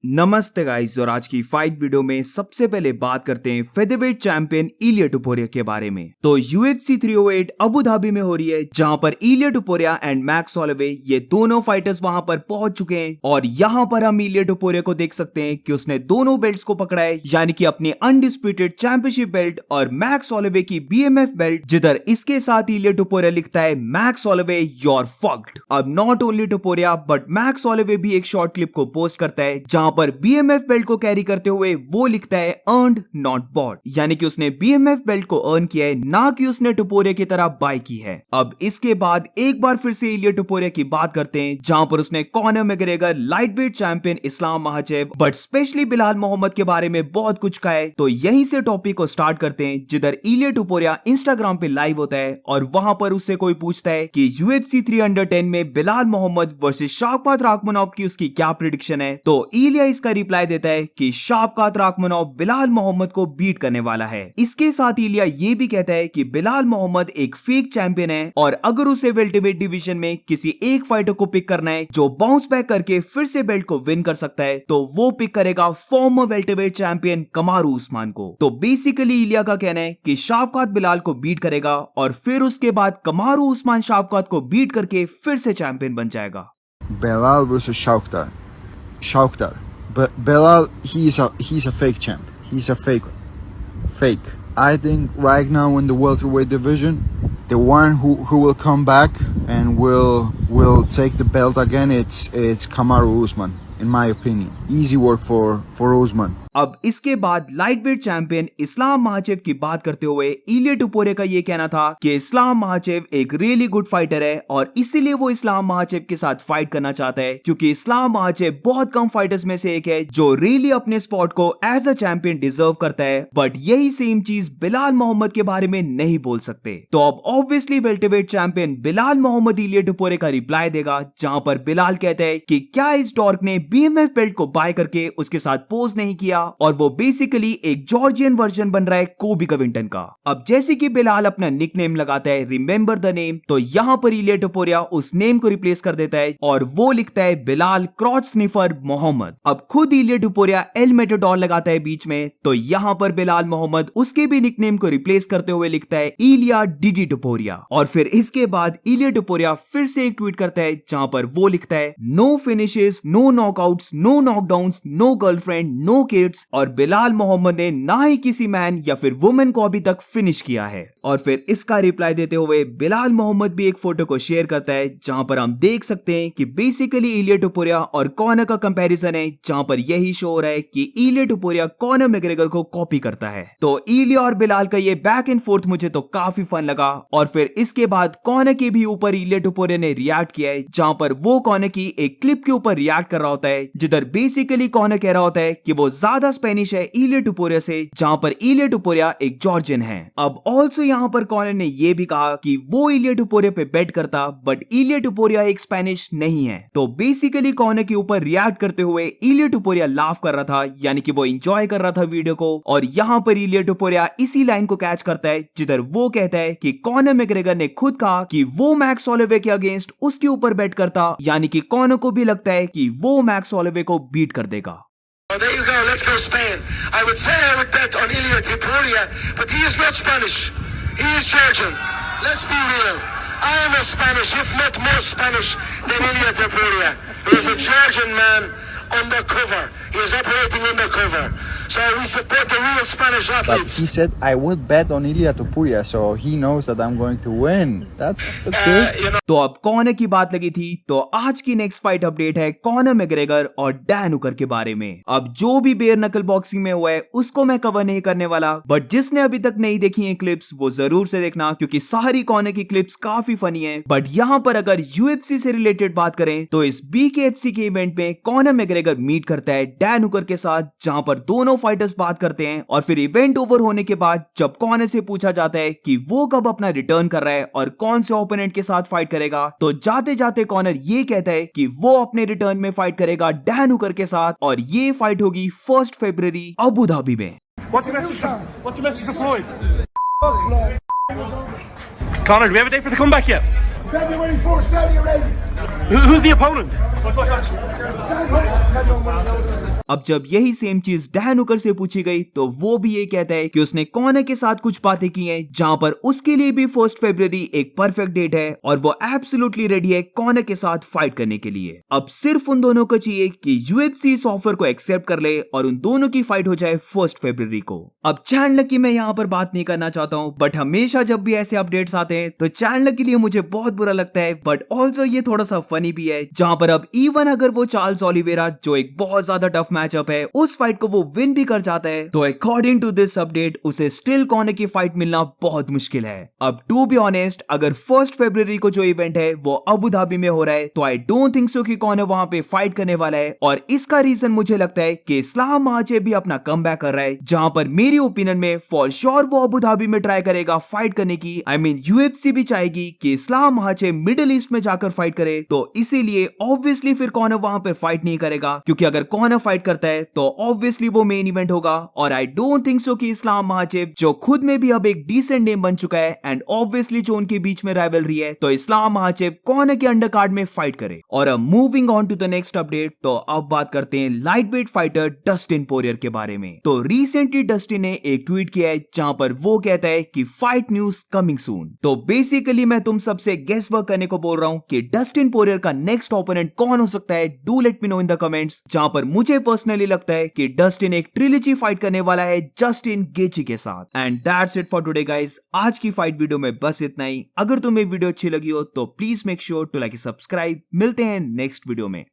नमस्ते गाइस, और आज की फाइट वीडियो में सबसे पहले बात करते हैं फेदरवेट चैंपियन इलिया टुपुरिया के बारे में। तो UFC 308 अबू धाबी में हो रही है, जहां पर इलिया टुपुरिया एंड मैक्स होलोवे ये दोनों फाइटर्स वहां पर पहुंच चुके हैं। और यहां पर हम इलिया टुपुरिया को देख सकते हैं कि उसने दोनों बेल्ट्स को पकड़ा है, यानी कि अपनी अनडिस्प्यूटेड चैंपियनशिप बेल्ट और मैक्स होलोवे की BMF बेल्ट, जिधर इसके साथ इलिया टुपुरिया लिखता है मैक्स होलोवे योर फक्ड। अब not only टुपुरिया but max Holloway भी एक शॉर्ट क्लिप को पोस्ट करता है, जहां पर BMF बेल्ट को कैरी करते हुए वो लिखता है अर्नड नॉट बॉट, यानी कि उसने BMF बेल्ट को अर्न किया है, ना कि उसने टुपुरिया की तरह बाय की है। अब इसके बाद एक बार फिर से इलिया टुपुरिया की बात करते हैं, जहां पर उसने Conor McGregor, lightweight champion Islam Makhachev but specially Belal Muhammad के बारे में बहुत कुछ कहा है। तो यहीं से टॉपिक को स्टार्ट करते हैं, जिधर इलिया टुपुरिया इंस्टाग्राम पे लाइव होता है और वहां पर उससे कोई पूछता है कि UFC 310 में बिलाल मोहम्मद वर्सेस शावकात राखमनोव की उसकी क्या प्रेडिक्शन है। तो इलिया इसका रिप्लाई देता है कि शावकात राखमनोव बिलाल मोहम्मद को बीट करने वाला है। इसके साथ इलिया ये भी कहता है कि बिलाल मोहम्मद एक फेक चैंपियन है, और अगर उसे वेल्टरवेट डिवीजन में किसी एक फाइटर को पिक करना है जो बाउंस बैक करके फिर से बेल्ट को विन कर सकता है, तो वो पिक करेगा फॉर्मर वेल्टरवेट चैंपियन कमारू उस्मान को। तो बेसिकली इलिया का कहना है कि शावकात बिलाल को बीट करेगा और फिर उसके बाद कमारू उस्मान शावकात को बीट करके फिर से चैंपियन बन जाएगा। Belal versus Shauktar. But Belal, he's a fake champ. He's a fake. I think right now in the welterweight division, the one who will come back and will take the belt again, it's Kamaru Usman. In my opinion, easy work for Usman. अब इसके बाद lightweight champion Islam महाचेव की बात करते हुए इलिया Topuria का ये कहना था कि इस्लाम महाचेव एक रियली गुड फाइटर है और इसीलिए वो इस्लाम महाचेव के साथ फाइट करना चाहता है, क्योंकि इस्लाम महाचेव बहुत कम फाइटर्स में से एक है जो रियली अपने स्पॉट को एज अ चैंपियन डिजर्व करता है। बट यही सेम चीज बिलाल मोहम्मद के बारे में नहीं बोल सकते। तो अब obviously welterweight champion Belal Muhammad Ilia Topuria का रिप्लाई देगा, जहां पर बिलाल कहता है कि क्या इस डॉर्क ने BMF बेल्ट को बाय करके उसके साथ पोज नहीं किया, और वो बेसिकली एक जॉर्जियन वर्जन बन रहा है कोबी कविंटन का। अब जैसे कि बिलाल अपना निकनेम लगाता है रिमेंबर द नेम, तो यहां पर इलिया टुपुरिया उस नेम को रिप्लेस कर देता है और वो लिखता है बिलाल क्रॉच स्निफर मोहम्मद। अब खुद इलिया टुपुरिया एल मेटाडोर लगाता है बीच में, तो यहां पर बिलाल मोहम्मद उसके भी निकनेम को रिप्लेस करते हुए लिखता है इलिया डीडी टुपुरिया। और फिर इसके बाद इलिया टुपुरिया फिर से एक ट्वीट करता है, जहां पर वो लिखता है no finishes, no knockouts, no knockdowns, no girlfriend, no kids. और बिलाल मोहम्मद ने ना ही किसी मैन या फिर वुमेन को अभी तक फिनिश किया है। और फिर इसका रिप्लाई देते हुए बिलाल मोहम्मद भी एक फोटो को शेयर करता है, जहां पर हम देख सकते हैं कि बेसिकली इलिया टुपुरिया और कॉनर का कंपैरिजन है, जहां पर यही शो हो रहा है कि इलिया टुपुरिया कॉनर मैकग्रेगर को कॉपी करता है। तो इलिया और बिलाल का ये बैक एंड फोर्थ मुझे तो काफी फन लगा। और फिर इसके बाद कॉनर के भी ऊपर इलिया टुपुरिया ने रिएक्ट किया है, जहां पर वो कॉनर की एक क्लिप के ऊपर रिएक्ट कर रहा होता है, जिधर बेसिकली कॉनर कह रहा होता है कि वो ज्यादा स्पेनिश है इलिया टुपुरिया से, जहां पर इलिया टुपुरिया एक जॉर्जियन है। अब ऑल्सो यहां पर कॉनर ने यह भी कहा कि वो इलिया टुपुरिया पे बेट करता, बट इलिया टुपुरिया एक स्पेनिश नहीं है। तो बेसिकली कॉनर के ऊपर रिएक्ट करते हुए इलिया टुपुरिया लाफ कर रहा था, यानी कि वो एंजॉय कर रहा था वीडियो को। और यहां पर इलिया टुपुरिया इसी लाइन को कैच करता है, जिधर वो कहता है कि कॉनर मैकग्रेगर ने खुद कहा कि वो मैक्स होलोवे के अगेंस्ट उसके ऊपर बेट करता, यानी कि कॉनर को भी लगता है कि वो मैक्स होलोवे को बीट कर देगा। Oh, there you go. Let's go Spain. I would say I would bet on Ilia Topuria, but he is not Spanish. He is Georgian. Let's be real. I am as Spanish, if not more Spanish, than Ilia Topuria. He is a Georgian man undercover. He is operating undercover. So we support the real Spanish athletes. But he said I would bet on Ilia Topuria, so he knows that I'm going to win. That's good. तो अब Connor की बात लगी थी, तो आज की next fight update है कॉनर मैकग्रेगर और डैन हुकर के बारे में। अब जो भी बेयर नकल बॉक्सिंग में हुआ है उसको मैं कवर नहीं करने वाला, बट जिसने अभी तक नहीं देखी है क्लिप्स वो जरूर से देखना, क्योंकि सारी कॉनर की क्लिप्स काफी फनी है। बट यहाँ पर अगर UFC से रिलेटेड बात करें तो इस BKFC के इवेंट में कॉनर मैकग्रेगर मीट करता है डैन हुकर के साथ, जहां पर दोनों फाइटर्स बात करते हैं। और फिर इवेंट ओवर होने के बाद जब कॉनर से पूछा जाता है कि वो कब अपना रिटर्न कर रहा है और कौन से ओपोनेंट के साथ फाइट करेगा, तो जाते जाते कॉनर ये कहता है कि वो अपने रिटर्न में फाइट करेगा डैन हुकर के साथ, और ये फाइट होगी 1 फरवरी अबू धाबी में। What's your message for Floyd? Conor, do we have a date for the comeback yet? February 4th, Saudi Arabia. Who's the opponent? अब जब यही सेम चीज डैन हुकर से पूछी गई तो वो भी ये कहता है कि उसने कॉनर के साथ कुछ बातें की हैं जहां पर उसके लिए भी 1 फरवरी एक परफेक्ट डेट है और वो एब्सोल्युटली रेडी है कॉनर के साथ फाइट करने के लिए। अब सिर्फ उन दोनों को चाहिए कि यूएफसी इस ऑफर को एक्सेप्ट कर ले और उन दोनों की फाइट हो जाए 1 फरवरी को। अब चैंडलर की मैं यहाँ पर बात नहीं करना चाहता हूँ, बट हमेशा जब भी ऐसे अपडेट्स आते हैं तो चैंडलर के लिए मुझे बहुत बुरा लगता है, बट ऑल्सो ये थोड़ा सा फनी भी है जहां पर अब इवन अगर वो चार्ल्स ओलिवेरा जो एक बहुत ज्यादा टफ मैचअप है उस फाइट को वो विन भी कर जाता है तो अकॉर्डिंग टू दिस अपडेट उसे स्टिल कॉनर की फाइट मिलना बहुत मुश्किल है। अब टू बी ऑनेस्ट अगर 1 फरवरी को जो इवेंट है वो अबू धाबी में हो रहा है तो आई डोंट थिंक सो कि कॉनर वहां पे फाइट करने वाला है और इसका रीजन मुझे लगता है कि इस्लाम महाचेव भी अपना कमबैक कर रहा है जहां पर मेरी ओपिनियन में फॉर श्योर वो अबू धाबी में ट्राई करेगा फाइट करने की। आई मीन यूएफसी भी चाहेगी कि इस्लाम महाचेव मिडिल ईस्ट में जाकर फाइट करे तो इसीलिए ऑब्वियसली फिर कॉनर वहां पर फाइट नहीं करेगा क्योंकि अगर कॉनर फाइट करता है तो ऑब्वियसली वो मेन इवेंट होगा और आई डोंट थिंक सो कि इस्लाम महाचेव जो खुद में भी अब एक डिसेंट नेम बन चुका है एंड ऑब्वियसली जो उनके बीच में राइवलरी है तो इस्लाम महाचेव कॉनर के अंडरकार्ड में फाइट करे। और अब moving on to the next update तो अब बात करते हैं लाइटवेट फाइटर डस्टिन पोरियर के बारे में। तो रिसेंटली डस्टिन ने एक ट्वीट किया है जहां पर वो कहता है कि फाइट न्यूज कमिंग सून। तो बेसिकली मैं तुम सबसे गेस वर्क करने को बोल रहा हूं कि डस्टिन पोरियर का नेक्स्ट ओपोनेंट कौन हो सकता है। Do let me know in the comments. जहां पर मुझे पर्सनली लगता है कि डस्टिन एक ट्रिलॉजी फाइट करने वाला है जस्टिन गेची के साथ। And that's it for today guys. आज की फाइट वीडियो में बस इतना ही। अगर तुम्हें वीडियो अच्छी लगी हो तो please make sure to like subscribe. मिलते हैं नेक्स्ट वीडियो में।